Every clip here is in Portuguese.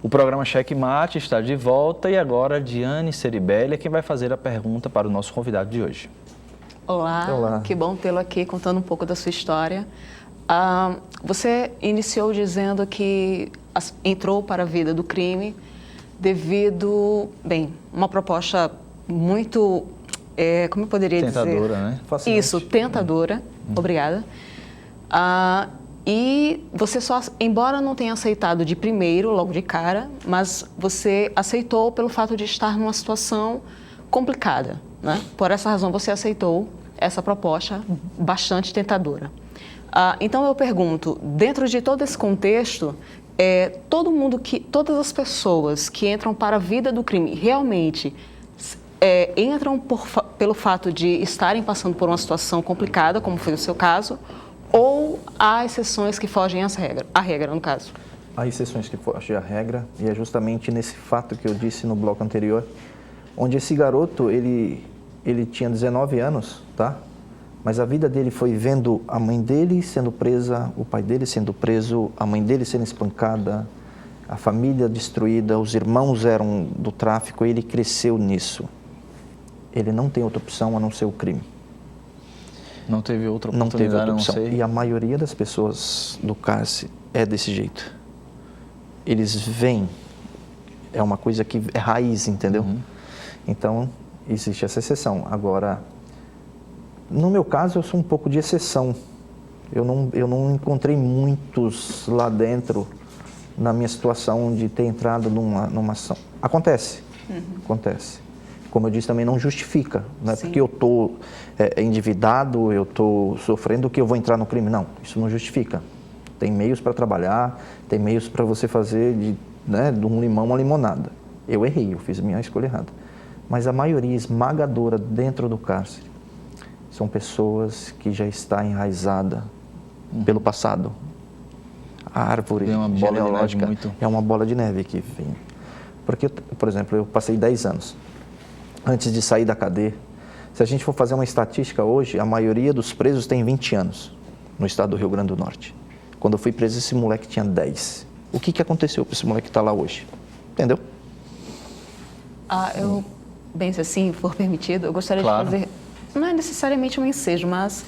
O programa Cheque Mate está de volta e agora Diane Ceribelli é quem vai fazer a pergunta para o nosso convidado de hoje. Olá. Que bom tê-lo aqui contando um pouco da sua história. Você iniciou dizendo que entrou para a vida do crime devido, uma proposta muito, como eu poderia dizer? Tentadora, né? Fascinante. Isso, tentadora. Obrigada. E você embora não tenha aceitado de primeiro, logo de cara, mas você aceitou pelo fato de estar numa situação complicada, né? Por essa razão você aceitou essa proposta bastante tentadora. Então eu pergunto, dentro de todo esse contexto, todas as pessoas que entram para a vida do crime realmente entram pelo fato de estarem passando por uma situação complicada, como foi o seu caso, ou há exceções que fogem à regra, no caso? Há exceções que fogem à regra, e é justamente nesse fato que eu disse no bloco anterior, onde esse garoto, ele tinha 19 anos, tá? Mas a vida dele foi vendo a mãe dele sendo presa, o pai dele sendo preso, a mãe dele sendo espancada, a família destruída, os irmãos eram do tráfico, ele cresceu nisso. Ele não tem outra opção a não ser o crime. Não teve outra oportunidade, não teve outra opção. Não sei. E a maioria das pessoas do cárcere é desse jeito. Eles vêm, é uma coisa que é raiz, entendeu? Então, existe essa exceção. Agora, no meu caso, eu sou um pouco de exceção. Eu não encontrei muitos lá dentro na minha situação de ter entrado numa ação. Acontece, acontece. Como eu disse, também não justifica. Não é porque eu estou endividado, eu estou sofrendo que eu vou entrar no crime. Não, isso não justifica. Tem meios para trabalhar, tem meios para você fazer de um limão uma limonada. Eu errei, eu fiz a minha escolha errada. Mas a maioria esmagadora dentro do cárcere são pessoas que já está enraizada pelo passado. A árvore genealógica é uma bola de neve que vem. Porque, por exemplo, eu passei 10 anos antes de sair da cadeia. Se a gente for fazer uma estatística hoje, a maioria dos presos tem 20 anos no estado do Rio Grande do Norte. Quando eu fui preso, esse moleque tinha 10. O que aconteceu para esse moleque estar lá hoje? Entendeu? Se assim for permitido, eu gostaria de fazer, não é necessariamente um ensejo, mas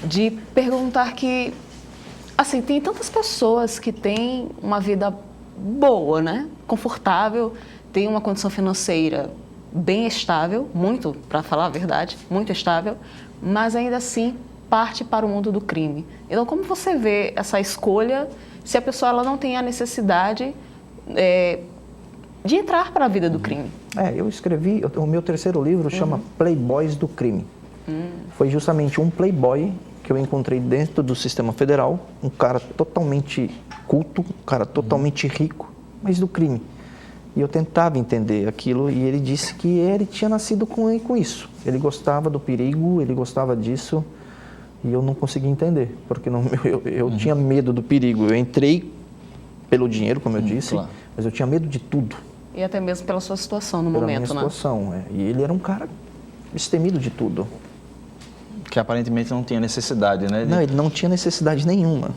de perguntar que, assim, tem tantas pessoas que têm uma vida boa, né? Confortável, têm uma condição financeira bem estável, muito, para falar a verdade, muito estável, mas ainda assim parte para o mundo do crime. Então, como você vê essa escolha se a pessoa ela não tem a necessidade de entrar para a vida do crime? Eu escrevi, o meu terceiro livro chama Playboys do Crime. Foi justamente um playboy que eu encontrei dentro do sistema federal, um cara totalmente culto, um cara totalmente rico, mas do crime. E eu tentava entender aquilo e ele disse que ele tinha nascido com isso. Ele gostava do perigo, ele gostava disso e eu não conseguia entender, porque eu tinha medo do perigo. Eu entrei pelo dinheiro, como eu disse, mas eu tinha medo de tudo. E até mesmo pela sua situação no momento, né? Pela minha situação, E ele era um cara destemido de tudo. Que aparentemente não tinha necessidade, né? Não, ele não tinha necessidade nenhuma.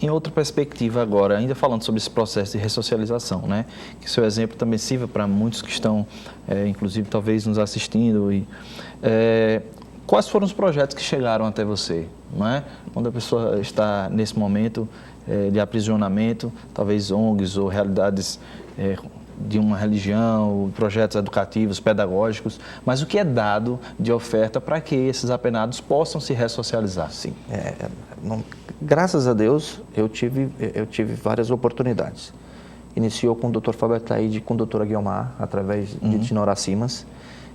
Em outra perspectiva agora, ainda falando sobre esse processo de ressocialização, né? Que seu exemplo também sirva para muitos que estão, inclusive, talvez nos assistindo. Quais foram os projetos que chegaram até você, não é? Quando a pessoa está nesse momento de aprisionamento, talvez ONGs ou realidades de uma religião, projetos educativos, pedagógicos, mas o que é dado de oferta para que esses apenados possam se ressocializar? Sim, graças a Deus eu tive várias oportunidades. Iniciou com o Dr. Fábio Ataíde e com o Dr. Aguiomar, através de Tinorá Simas.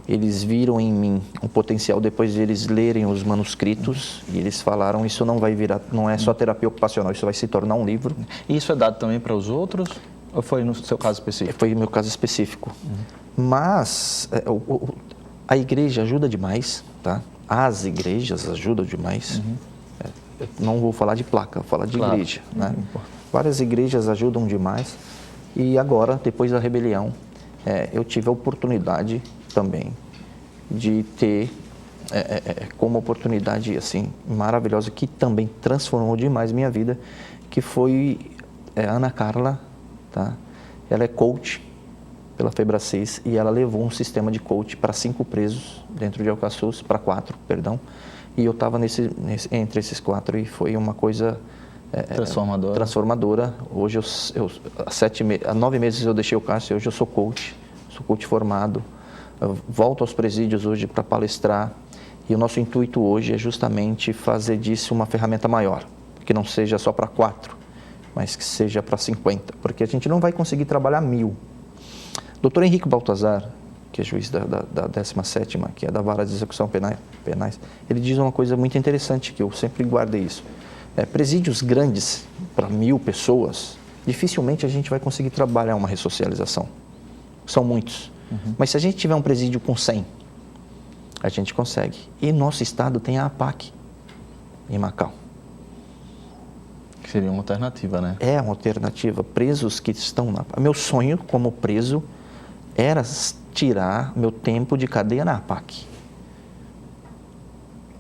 Eles viram em mim um potencial depois de eles lerem os manuscritos e eles falaram, isso não vai virar, não é só terapia ocupacional, isso vai se tornar um livro. E isso é dado também para os outros ou foi no seu caso específico? Foi no meu caso específico. Mas a igreja ajuda demais, tá? As igrejas ajudam demais. Eu não vou falar de placa, vou falar de igreja, né? Várias igrejas ajudam demais. E agora, depois da rebelião, eu tive a oportunidade também de ter como oportunidade assim maravilhosa que também transformou demais minha vida, que foi a Ana Carla tá? Ela é coach pela Febracis e ela levou um sistema de coach para 5 presos dentro de Alcaçuz, para 4, perdão. E eu estava entre esses 4 e foi uma coisa transformadora. Hoje, há 9 meses eu deixei o Cássio, hoje eu sou coach formado. Eu volto aos presídios hoje para palestrar e o nosso intuito hoje é justamente fazer disso uma ferramenta maior, que não seja só para 4, mas que seja para 50, porque a gente não vai conseguir trabalhar 1000. Dr. Henrique Baltazar, que é juiz da 17ª, que é da Vara de Execução Penais, ele diz uma coisa muito interessante, que eu sempre guardei isso. Presídios grandes, para 1000 pessoas, dificilmente a gente vai conseguir trabalhar uma ressocialização. São muitos. Mas se a gente tiver um presídio com 100, a gente consegue. E nosso estado tem a APAC, em Macau. Que seria uma alternativa, né? É uma alternativa. Presos que estão na... Meu sonho como preso era tirar meu tempo de cadeia na APAC.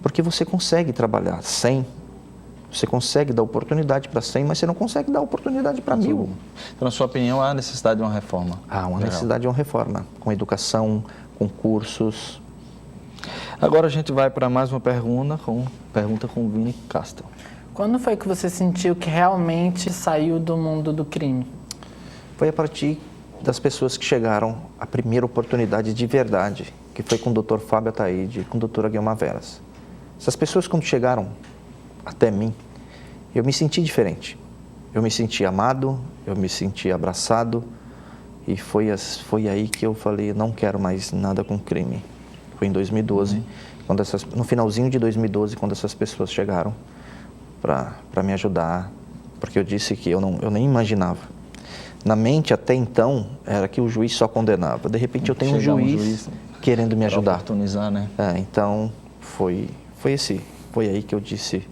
Porque você consegue trabalhar 100, você consegue dar oportunidade para 100, mas você não consegue dar oportunidade para 1000. Então, na sua opinião, há necessidade de uma reforma? Há uma necessidade de uma reforma, com educação, com cursos. Agora a gente vai para mais uma pergunta com o Vini Castro. Quando foi que você sentiu que realmente saiu do mundo do crime? Foi a partir das pessoas que chegaram à primeira oportunidade de verdade, que foi com o Dr. Fábio Ataíde e com a doutora Guilma Veras. Essas pessoas, quando chegaram até mim, eu me senti diferente. Eu me senti amado, eu me senti abraçado e foi aí que eu falei, não quero mais nada com crime. Foi em 2012, no finalzinho de 2012, quando essas pessoas chegaram para me ajudar, porque eu disse que eu nem imaginava. Na mente, até então, era que o juiz só condenava. De repente, eu tenho um juiz querendo me ajudar. Oportunizar, né? Então, foi aí que eu disse,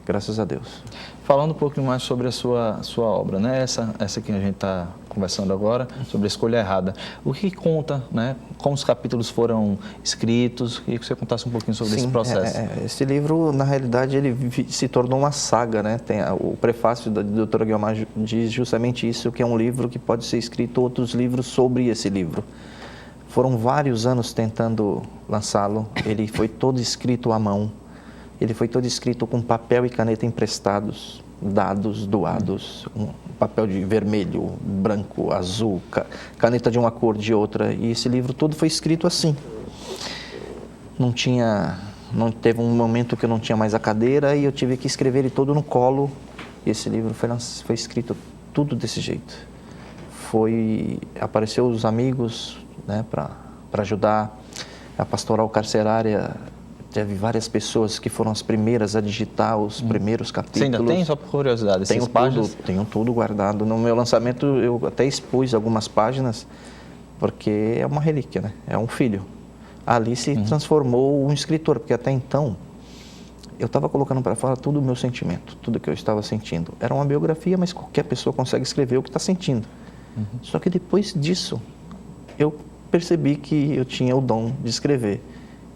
graças a Deus. Falando um pouquinho mais sobre a sua obra, né? Essa que a gente está conversando agora, sobre a escolha errada. O que conta, né? Como os capítulos foram escritos? Queria que você contasse um pouquinho sobre esse processo. Esse livro, na realidade, ele se tornou uma saga, né? Tem o prefácio da doutora Guilmar diz justamente isso, que é um livro que pode ser escrito outros livros sobre esse livro. Foram vários anos tentando lançá-lo, ele foi todo escrito à mão. Ele foi todo escrito com papel e caneta emprestados, dados, doados, um papel de vermelho, branco, azul, caneta de uma cor, de outra. E esse livro todo foi escrito assim. Não teve um momento que eu não tinha mais a cadeira e eu tive que escrever ele todo no colo. E esse livro foi escrito tudo desse jeito. Apareceu os amigos, né, para ajudar. A pastoral carcerária teve várias pessoas que foram as primeiras a digitar os primeiros capítulos. Você ainda tem, só por curiosidade, essas páginas? Tenho tudo guardado. No meu lançamento eu até expus algumas páginas, porque é uma relíquia, né? É um filho. Ali se transformou um escritor, porque até então eu estava colocando para fora todo o meu sentimento, tudo que eu estava sentindo. Era uma biografia, mas qualquer pessoa consegue escrever o que está sentindo. Só que depois disso, eu percebi que eu tinha o dom de escrever.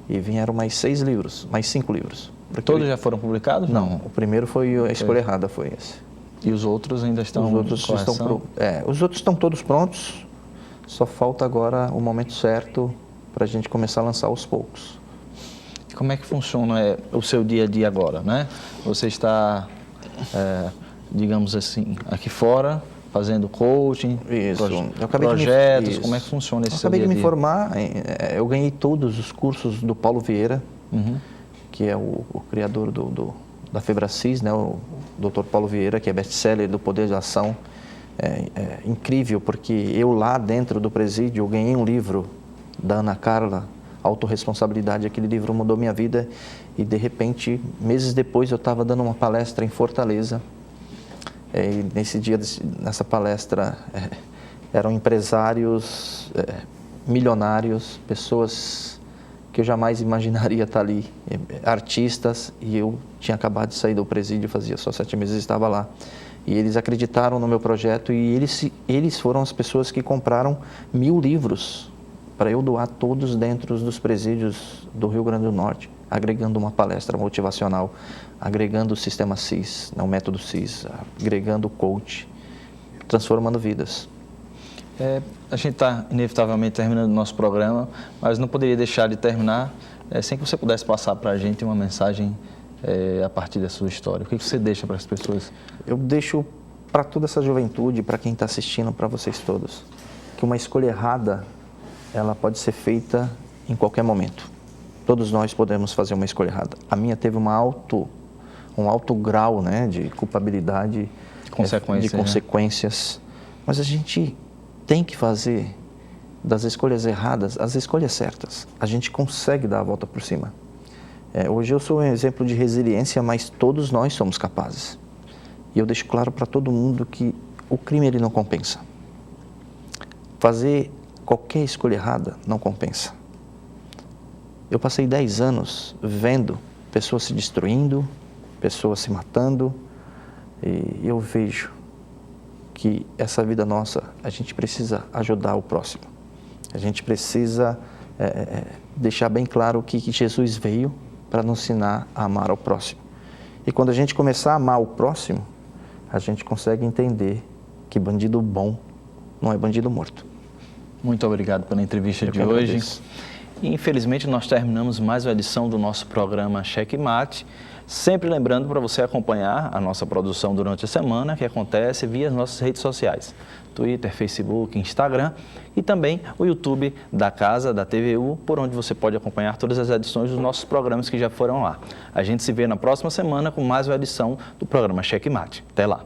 E vieram mais 6 livros, mais 5 livros. Todos já foram publicados? Não, o primeiro foi a escolha errada, foi esse. E os outros ainda estão os outros estão todos prontos, só falta agora o momento certo para a gente começar a lançar aos poucos. E como é que funciona o seu dia a dia agora, né? Você está, digamos assim, aqui fora, fazendo coaching, projetos, como é que funciona esse seu dia a dia? Eu acabei de me formar, eu ganhei todos os cursos do Paulo Vieira, que é o criador da Febracis, né? O Dr. Paulo Vieira, que é best-seller do Poder de Ação. É incrível, porque eu lá dentro do presídio, eu ganhei um livro da Ana Carla, Autorresponsabilidade. Aquele livro mudou minha vida e, de repente, meses depois, eu estava dando uma palestra em Fortaleza. E nesse dia, nessa palestra, eram empresários, milionários, pessoas que eu jamais imaginaria estar ali, artistas, e eu tinha acabado de sair do presídio, fazia só 7 meses estava lá. E eles acreditaram no meu projeto e eles foram as pessoas que compraram 1000 livros para eu doar todos dentro dos presídios do Rio Grande do Norte, agregando uma palestra motivacional, agregando o sistema CIS, o método CIS, agregando o coach. transformando vidas. A gente está inevitavelmente terminando o nosso programa, mas não poderia deixar de terminar sem que você pudesse passar para a gente uma mensagem a partir da sua história. O que você deixa para as pessoas? Eu deixo para toda essa juventude, para quem está assistindo, para vocês todos, que uma escolha errada, ela pode ser feita em qualquer momento. Todos nós podemos fazer uma escolha errada. A minha teve um alto grau, né, de culpabilidade, de consequências. Mas a gente tem que fazer das escolhas erradas as escolhas certas. A gente consegue dar a volta por cima. Hoje eu sou um exemplo de resiliência, mas todos nós somos capazes. E eu deixo claro para todo mundo que o crime ele não compensa. Fazer qualquer escolha errada não compensa. Eu passei 10 anos vendo pessoas se destruindo, pessoas se matando, e eu vejo que essa vida nossa, a gente precisa ajudar o próximo. A gente precisa deixar bem claro que Jesus veio para nos ensinar a amar ao próximo. E quando a gente começar a amar o próximo, a gente consegue entender que bandido bom não é bandido morto. Muito obrigado pela entrevista de hoje. E, infelizmente, nós terminamos mais uma edição do nosso programa Cheque Mate. Sempre lembrando para você acompanhar a nossa produção durante a semana, que acontece via as nossas redes sociais. Twitter, Facebook, Instagram e também o YouTube da Casa, da TVU, por onde você pode acompanhar todas as edições dos nossos programas que já foram lá. A gente se vê na próxima semana com mais uma edição do programa Cheque Mate. Até lá!